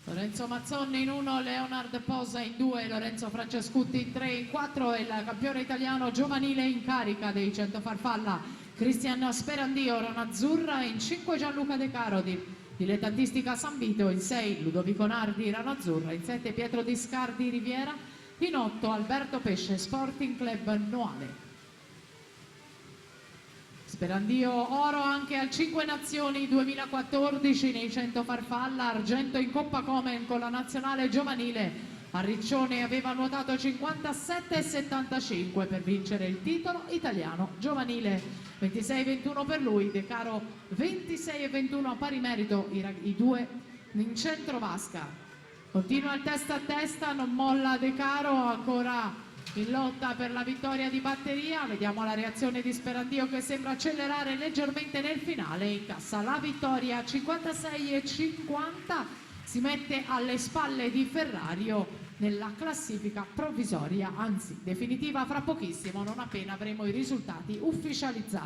Lorenzo Mazzonni in 1, Leonard Posa in 2, Lorenzo Francescutti in 3, in 4 e il campione italiano giovanile in carica dei 100 farfalla Cristian Sperandio, Rana Azzurra, in 5 Gianluca De Caro di Dilettantistica San Vito, in 6 Ludovico Nardi, Rana Azzurra, in 7 Pietro Discardi Riviera, in 8 Alberto Pesce Sporting Club Noale. Sperandio oro anche al 5 Nazioni 2014 nei 100 farfalla, argento in Coppa Komen con la nazionale giovanile. A Riccione aveva nuotato 57,75 per vincere il titolo italiano giovanile. 26,21 per lui, De Caro 26,21 a pari merito i due in centro vasca. Continua il testa a testa, non molla De Caro, ancora in lotta per la vittoria di batteria. Vediamo la reazione di Sperandio che sembra accelerare leggermente nel finale, incassa la vittoria 56,50, si mette alle spalle di Ferrario nella classifica provvisoria, anzi definitiva fra pochissimo, non appena avremo i risultati ufficializzati.